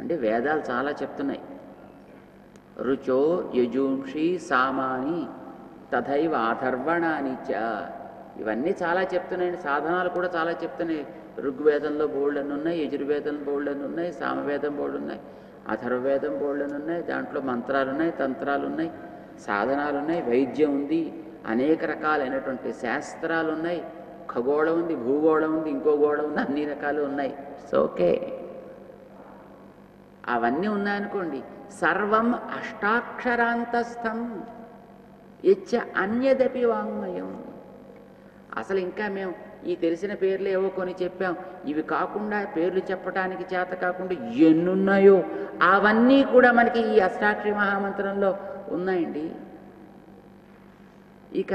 అంటే వేదాలు చాలా చెప్తున్నాయి. రుచో యజూంషి సామాని తథైవ అథర్వణాని చ, ఇవన్నీ చాలా చెప్తున్నాయండి. సాధనాలు కూడా చాలా చెప్తున్నాయి. ఋగ్వేదంలో బోల్డని ఉన్నాయి, యజుర్వేదంలో బోల్డని ఉన్నాయి, సామవేదం బోల్డ్ ఉన్నాయి, అథర్వవేదం బోల్డని ఉన్నాయి. దాంట్లో మంత్రాలు ఉన్నాయి, తంత్రాలు ఉన్నాయి, సాధనాలు ఉన్నాయి, వైద్యం ఉంది, అనేక రకాలైనటువంటి శాస్త్రాలు ఉన్నాయి, ఖగోళం ఉంది, భూగోళం ఉంది, ఇంకో గోళం ఉంది, అన్ని రకాలు ఉన్నాయి. It's okay. అవన్నీ ఉన్నాయనుకోండి, సర్వం అష్టాక్షరాంతస్థం యచ్చ అన్యదపి వాంగ్మయం. అసలు ఇంకా మేము ఈ తెలిసిన పేర్లు ఏవో కొన్ని చెప్పాం, ఇవి కాకుండా పేర్లు చెప్పడానికి చేత కాకుండా ఎన్నున్నాయో అవన్నీ కూడా మనకి ఈ అష్టాక్షరి మహామంత్రంలో ఉన్నాయండి. ఇక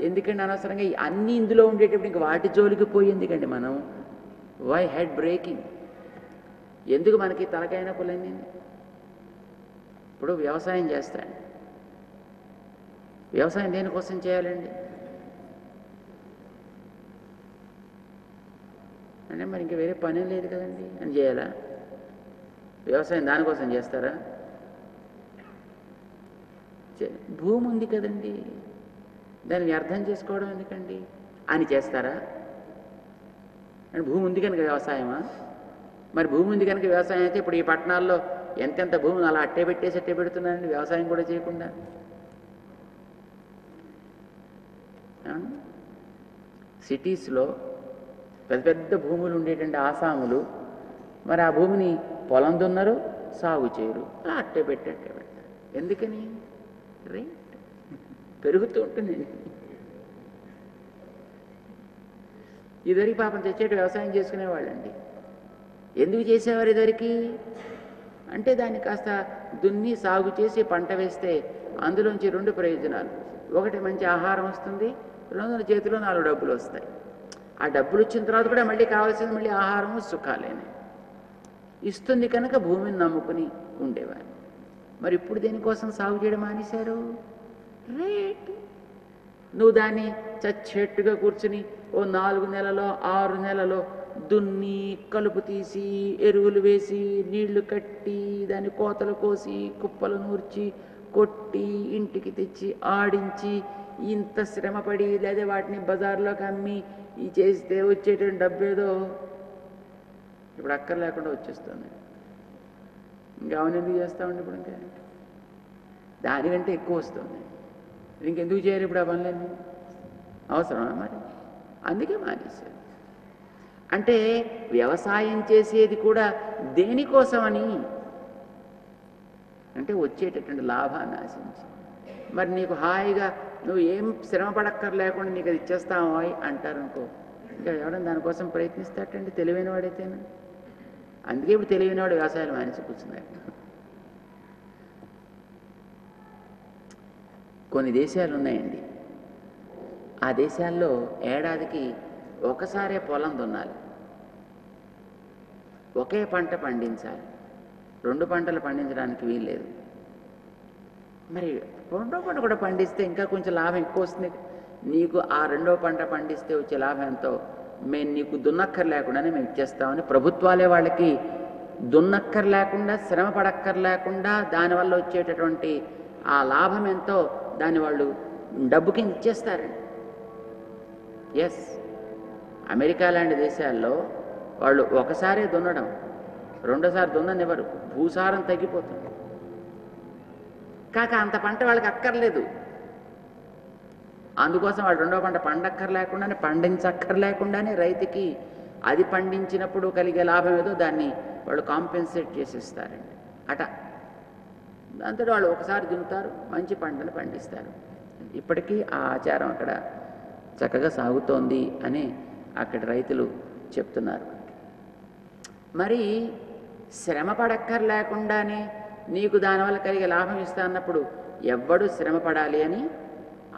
ఎందుకంటే అనవసరంగా అన్నీ ఇందులో ఉండేటప్పుడు ఇంక వాటి జోలికి పోయి ఎందుకండి మనం? Why head breaking? ఎందుకు మనకి తలకాయ నొప్పులన్నీ? ఇప్పుడు వ్యవసాయం చేస్తాడు. వ్యవసాయం దేనికోసం చేయాలండి అంటే మరి ఇంకా వేరే పని లేదు కదండి అని చేయాలా? వ్యవసాయం దానికోసం చేస్తారా? భూమి ఉంది కదండి, దాన్ని అర్థం చేసుకోవడం ఎందుకండి అని చేస్తారా? అంటే భూమి ఉంది కనుక వ్యవసాయమా? మరి భూమి ఉంది కనుక వ్యవసాయం అయితే ఇప్పుడు ఈ పట్టణాల్లో ఎంతెంత భూమిని అలా అట్టే పెట్టేసి అట్టే పెడుతున్నారండి వ్యవసాయం కూడా చేయకుండా. సిటీస్లో పెద్ద పెద్ద భూములు ఉండేటండి ఆసాములు, మరి ఆ భూమిని పొలం దున్నరు, సాగు చేయరు, అలా అట్టే పెడతారు. ఎందుకని? రేట్ పెరుగుతూ ఉంటుంది. ఇదివరకు పాపం తెచ్చేటి వ్యవసాయం చేసుకునేవాళ్ళండి. ఎందుకు చేసేవారు ఇదివరకు అంటే దాన్ని కాస్త దున్ని సాగు చేసి పంట వేస్తే అందులోంచి రెండు ప్రయోజనాలు. ఒకటి మంచి ఆహారం వస్తుంది, రెండు చేతిలో 4 డబ్బులు వస్తాయి. ఆ డబ్బులు వచ్చిన తర్వాత కూడా మళ్ళీ కావాల్సింది మళ్ళీ ఆహారము సుఖాలేనే ఇస్తుంది కనుక భూమిని నమ్ముకుని ఉండేవారు. మరి ఇప్పుడు దేనికోసం సాగు చేయడం మానేశారు? రేట్. నువ్వు దాన్ని చచ్చేట్టుగా కూర్చుని ఓ 4 నెలలో 6 నెలలో దున్ని కలుపు తీసి ఎరువులు వేసి నీళ్లు కట్టి దాన్ని కోతలు కోసి కుప్పలు నూర్చి కొట్టి ఇంటికి తెచ్చి ఆడించి ఇంత శ్రమపడి లేదా వాటిని బజార్లోకి అమ్మి ఈ చేస్తే వచ్చేటువంటి డబ్బు ఏదో ఇప్పుడు అక్కర లేకుండా వచ్చేస్తుంది. ఇంకా అవును ఎందుకు చేస్తామండి? ఇప్పుడు ఇంకా దానికంటే ఎక్కువ వస్తుంది. ఇంకెందుకు చేయరు ఇప్పుడు ఆ పనులన్నీ? అవసరమా మరి? అందుకే మానేశారు. అంటే వ్యవసాయం చేసేది కూడా దేనికోసమని అంటే వచ్చేటటువంటి లాభాన్ని ఆశించి. మరి నీకు హాయిగా నువ్వు ఏం శ్రమ పడక్కర్ లేకుండా నీకు అది ఇచ్చేస్తావు అంటారనుకో, ఇంకా ఎవరైనా దానికోసం ప్రయత్నిస్తాటండి తెలివైన వాడైతేనే. అందుకే ఇప్పుడు తెలివైనవాడు వ్యవసాయాలు మానేసి కూర్చున్నాడు. కొన్ని దేశాలు ఉన్నాయండి, ఆ దేశాల్లో ఏడాదికి ఒకసారే పొలం దున్నాలి, ఒకే పంట పండించాలి, 2 పంటలు పండించడానికి వీల్లేదు. మరి 2వ పంట కూడా పండిస్తే ఇంకా కొంచెం లాభం ఎక్కువ వస్తుంది. నీకు ఆ 2వ పంట పండిస్తే వచ్చే లాభం ఎంతో మేము నీకు దున్నక్కర్ లేకుండానే మేము ఇచ్చేస్తామని ప్రభుత్వాలే వాళ్ళకి దున్నక్కర్ లేకుండా శ్రమ పడక్కర్ లేకుండా దానివల్ల వచ్చేటటువంటి ఆ లాభం ఎంతో దాన్ని వాళ్ళు డబ్బు కింద ఇచ్చేస్తారండి. ఎస్, అమెరికా లాంటి దేశాల్లో వాళ్ళు ఒకసారే దున్నడం, రెండోసారి దున్ననివ్వరు, భూసారం తగ్గిపోతుంది. కాక అంత పంట వాళ్ళకి అక్కర్లేదు, అందుకోసం వాళ్ళు 2వ పంట పండక్కర్లేకుండానే పండించక్కర్లేకుండానే రైతుకి అది పండించినప్పుడు కలిగే లాభం ఏదో దాన్ని వాళ్ళు కాంపెన్సేట్ చేసేస్తారండి. అట దాంతో వాళ్ళు ఒకసారి దున్నుతారు, మంచి పంటను పండిస్తారు. ఇప్పటికీ ఆ ఆచారం అక్కడ చక్కగా సాగుతోంది అని అక్కడ రైతులు చెప్తున్నారు. మరి శ్రమ పడక్కర్లేకుండానే నీకు దానివల్ల కలిగే లాభం ఇస్తా అన్నప్పుడు ఎవ్వడు శ్రమ పడాలి అని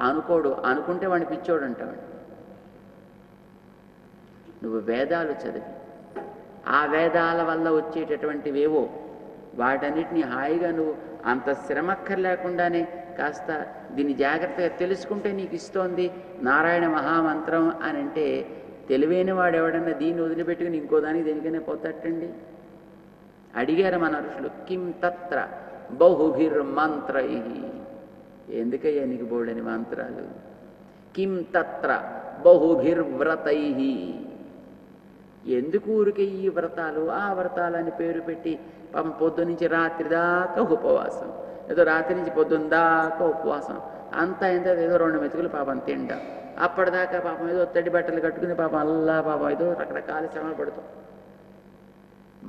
అనుకోడు. అనుకుంటే వాడిని పిచ్చోడు అంటావాడు. నువ్వు వేదాలు చదివి ఆ వేదాల వల్ల వచ్చేటటువంటివేవో వాటన్నిటినీ హాయిగా నువ్వు అంత శ్రమక్కర్లేకుండానే కాస్త దీన్ని జాగ్రత్తగా తెలుసుకుంటే నీకు ఇస్తోంది నారాయణ మహామంత్రం అని అంటే తెలివైన వాడు ఎవడన్నా దీన్ని వదిలిపెట్టుకుని ఇంకో దానికి దేనికైనా పోతాటండి. అడిగారు మన ఋషులు, కిం తత్ర బహుభిర్మంత్రై, ఎందుకయ్యా నీకు బోడని మంత్రాలు? కిం తత్ర బహుభిర్వ్రతై, ఎందుకు ఊరికే ఈ వ్రతాలు ఆ వ్రతాలని పేరు పెట్టి పాపం పొద్దు నుంచి రాత్రి దాకా ఉపవాసం, ఏదో రాత్రి నుంచి పొద్దున్న దాకా ఉపవాసం, అంతా ఎంత ఏదో 2 మెతుకులు పాపం తింటాం, అప్పటిదాకా పాపం ఏదో తడి బట్టలు కట్టుకుని పాపం అల్లా పాపం ఏదో రకరకాల శ్రమలు పడుతాం.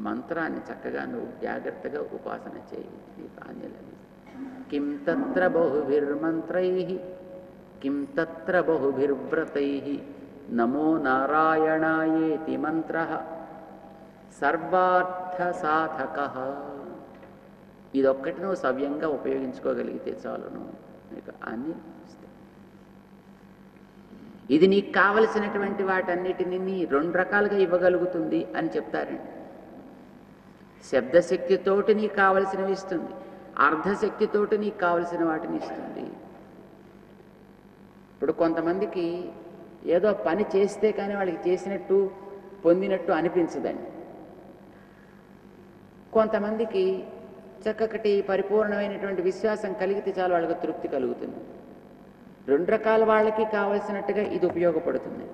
మంత్రాన్ని చక్కగా నువ్వు జాగ్రత్తగా ఉపాసన చేయి, నీ ప్రాణ్యం లభిస్తుంది. కిం తత్ర బహుభిర్మంత్రై కిం తత్ర బహుభిర్వ్రతై నమో నారాయణాయేతి మంత్రః సర్వార్థ సాధకః. ఇదొక్కటి నువ్వు సవ్యంగా ఉపయోగించుకోగలిగితే చాలును, నీకు అన్ని లభిస్తాయి. ఇది నీకు కావలసినటువంటి వాటన్నిటిని 2 రకాలుగా ఇవ్వగలుగుతుంది అని చెప్తారండి. శబ్దశక్తితోటి నీకు కావలసినవి ఇస్తుంది, అర్ధశక్తితోటి నీకు కావలసిన వాటిని ఇస్తుంది. ఇప్పుడు కొంతమందికి ఏదో పని చేస్తే కానీ వాళ్ళకి చేసినట్టు పొందినట్టు అనిపించదండి. కొంతమందికి చక్కటి పరిపూర్ణమైనటువంటి విశ్వాసం కలిగితే చాలు వాళ్ళకి తృప్తి కలుగుతుంది. 2 రకాల వాళ్ళకి కావలసినట్టుగా ఇది ఉపయోగపడుతుంది.